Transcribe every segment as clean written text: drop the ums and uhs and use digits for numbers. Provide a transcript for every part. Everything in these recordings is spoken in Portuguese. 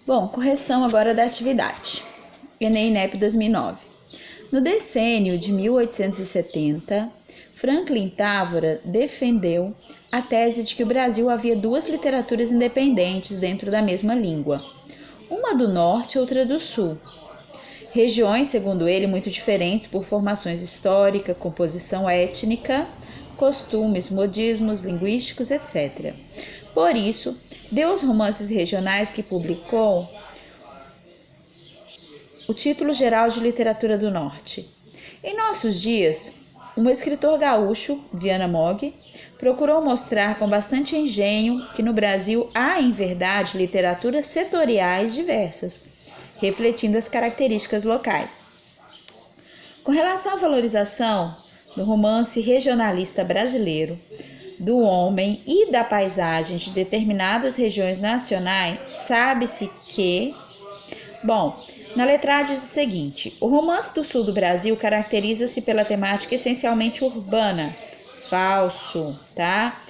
Bom, correção agora da atividade. Enem INEP 2009. No decênio de 1870, Franklin Távora defendeu a tese de que o Brasil havia duas literaturas independentes dentro da mesma língua, uma do norte e outra do sul. Regiões, segundo ele, muito diferentes por formações histórica, composição étnica, costumes, modismos linguísticos, etc. Por isso, deu aos romances regionais que publicou o título geral de Literatura do Norte. Em nossos dias, um escritor gaúcho, Viana Mogg, procurou mostrar com bastante engenho que no Brasil há, em verdade, literaturas setoriais diversas, refletindo as características locais. Com relação à valorização do romance regionalista brasileiro, do homem e da paisagem de determinadas regiões nacionais, sabe-se que... na letra A diz o seguinte: o romance do sul do Brasil caracteriza-se pela temática essencialmente urbana. Falso, tá?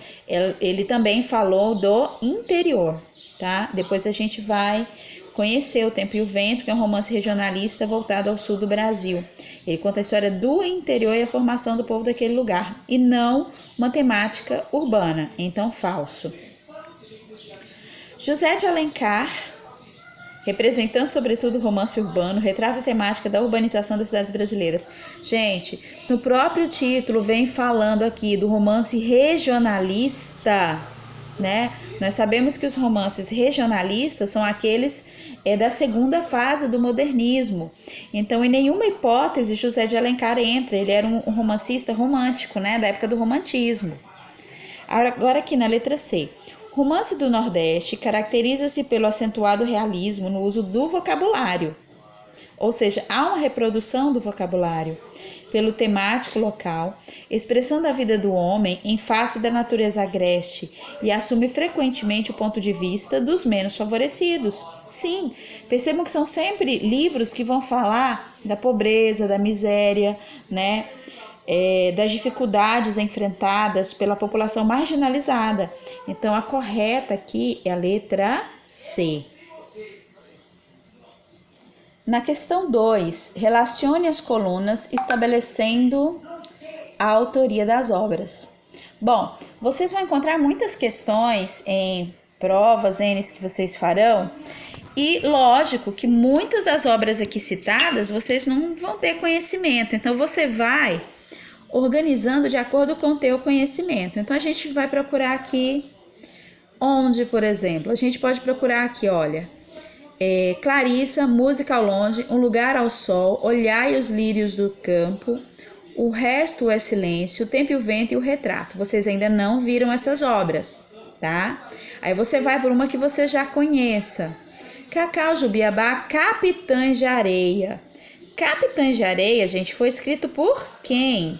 Ele também falou do interior, tá? Depois a gente vai conhecer O Tempo e o Vento, que é um romance regionalista voltado ao sul do Brasil. Ele conta a história do interior e a formação do povo daquele lugar, e não uma temática urbana, então falso. José de Alencar, representando sobretudo o romance urbano, retrata a temática da urbanização das cidades brasileiras. Gente, no próprio título vem falando aqui do romance regionalista, né? Nós sabemos que os romances regionalistas são aqueles da segunda fase do modernismo. Então, em nenhuma hipótese, José de Alencar entra. Ele era um romancista romântico, né? Da época do romantismo. Agora aqui na letra C. O romance do Nordeste caracteriza-se pelo acentuado realismo no uso do vocabulário, ou seja, há uma reprodução do vocabulário, pelo temático local, expressando a vida do homem em face da natureza agreste e assume frequentemente o ponto de vista dos menos favorecidos. Sim, percebam que são sempre livros que vão falar da pobreza, da miséria, né? Das dificuldades enfrentadas pela população marginalizada. Então, a correta aqui é a letra C. Na questão 2, relacione as colunas estabelecendo a autoria das obras. Bom, vocês vão encontrar muitas questões em provas Enes que vocês farão, e lógico que muitas das obras aqui citadas vocês não vão ter conhecimento, então você vai organizando de acordo com o teu conhecimento. Então a gente vai procurar aqui onde, por exemplo, a gente pode procurar aqui, olha, Clarissa, Música ao Longe, Um Lugar ao Sol, Olhai os Lírios do Campo, O Resto é Silêncio, O Tempo e o Vento e O Retrato. Vocês ainda não viram essas obras, tá? Aí você vai por uma que você já conheça. Cacau, Jubiabá, Capitães de Areia. Capitães de Areia, gente, foi escrito por quem?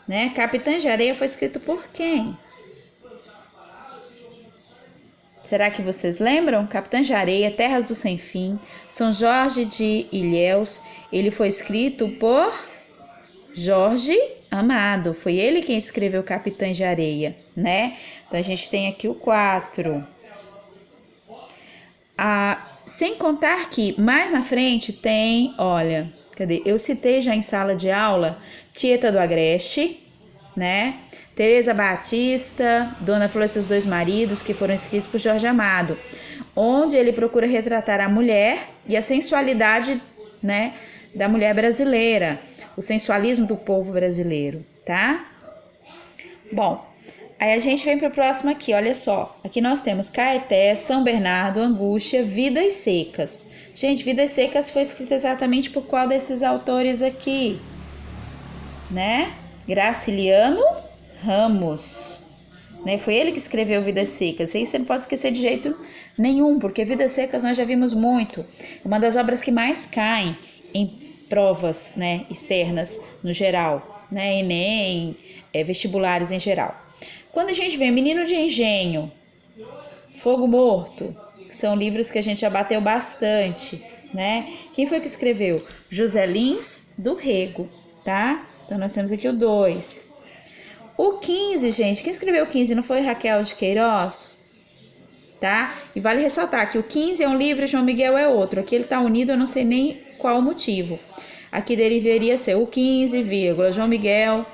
Né? Capitães de Areia foi escrito por quem? Será que vocês lembram? Capitães de Areia, Terras do Sem Fim, São Jorge de Ilhéus. Ele foi escrito por Jorge Amado. Foi ele quem escreveu Capitães de Areia, né? Então a gente tem aqui o 4. Sem contar que mais na frente tem, olha, cadê? Eu citei já em sala de aula Tieta do Agreste, né? Teresa Batista, Dona Flor e seus dois maridos, que foram escritos por Jorge Amado, onde ele procura retratar a mulher e a sensualidade, né, da mulher brasileira, o sensualismo do povo brasileiro, tá? Bom, aí a gente vem para o próximo aqui, olha só. Aqui nós temos Caeté, São Bernardo, Angústia, Vidas Secas. Gente, Vidas Secas foi escrita exatamente por qual desses autores aqui? Né? Graciliano Ramos. Né? Foi ele que escreveu Vidas Secas. Isso você não pode esquecer de jeito nenhum, porque Vidas Secas nós já vimos muito. Uma das obras que mais caem em provas, né, externas no geral, né, Enem, vestibulares em geral. Quando a gente vê Menino de Engenho, Fogo Morto, que são livros que a gente já bateu bastante, né? Quem foi que escreveu? José Lins do Rego, tá? Então nós temos aqui o 2. O 15, gente, quem escreveu o 15 não foi Raquel de Queiroz? tá? E vale ressaltar que o 15 é um livro e João Miguel é outro. Aqui ele está unido, eu não sei nem qual o motivo. Aqui deveria ser o 15, vírgula, João Miguel.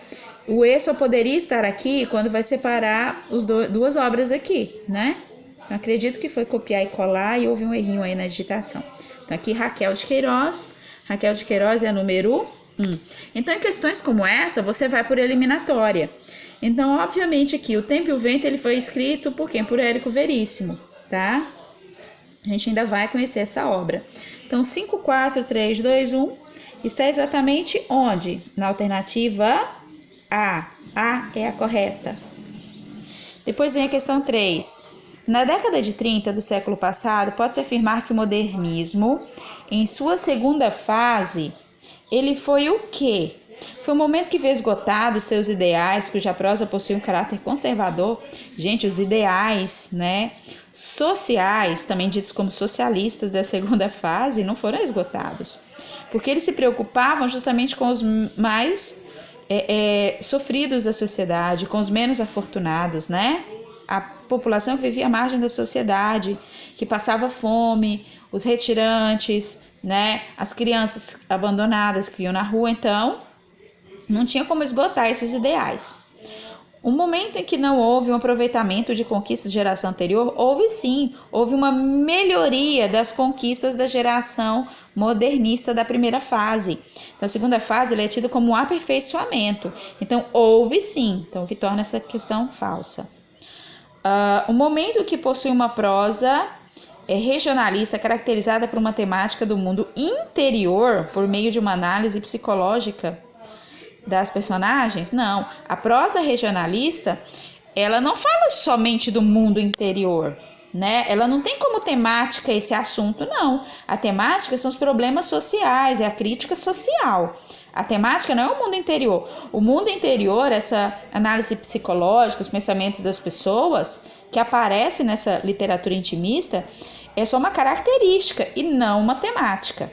O E só poderia estar aqui quando vai separar duas obras aqui, né? Então, acredito que foi copiar e colar e houve um errinho aí na digitação. Então, aqui Raquel de Queiroz. Raquel de Queiroz é a número 1. Então, em questões como essa, você vai por eliminatória. Então, obviamente, aqui o Tempo e o Vento ele foi escrito por quem? Por Érico Veríssimo, tá? A gente ainda vai conhecer essa obra. Então, 5, 4, 3, 2, 1 está exatamente onde? Na alternativa A. A é a correta. Depois vem a questão 3. Na década de 30 do século passado, pode-se afirmar que o modernismo, em sua segunda fase, ele foi o quê? Foi um momento que veio esgotados seus ideais, cuja prosa possui um caráter conservador. Gente, os ideais, né, sociais, também ditos como socialistas da segunda fase, não foram esgotados. Porque eles se preocupavam justamente com os mais sofridos da sociedade, com os menos afortunados, né? A população que vivia à margem da sociedade, que passava fome, os retirantes, né? As crianças abandonadas que viviam na rua, então não tinha como esgotar esses ideais. Um momento em que não houve um aproveitamento de conquistas da geração anterior, houve sim, houve uma melhoria das conquistas da geração modernista da primeira fase. Então, a segunda fase ela é tida como um aperfeiçoamento. Então, houve sim, então, o que torna essa questão falsa. Um momento que possui uma prosa regionalista caracterizada por uma temática do mundo interior por meio de uma análise psicológica das personagens? Não, a prosa regionalista ela não fala somente do mundo interior, né? Ela não tem como temática esse assunto, não. A temática são os problemas sociais, é a crítica social. A temática não é o mundo interior. O mundo interior, essa análise psicológica, os pensamentos das pessoas que aparece nessa literatura intimista, é só uma característica e não uma temática.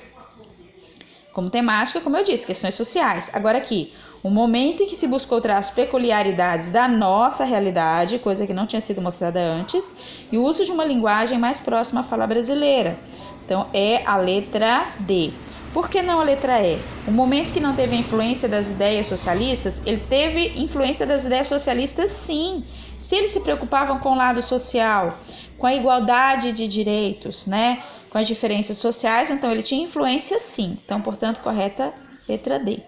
Como temática, como eu disse, questões sociais. Agora aqui, o momento em que se buscou traços peculiaridades da nossa realidade, coisa que não tinha sido mostrada antes, e o uso de uma linguagem mais próxima à fala brasileira. Então, é a letra D. Por que não a letra E? O momento que não teve a influência das ideias socialistas, ele teve influência das ideias socialistas sim. Se eles se preocupavam com o lado social, com a igualdade de direitos, né? Com as diferenças sociais, então ele tinha influência sim. Então, portanto, correta, letra D.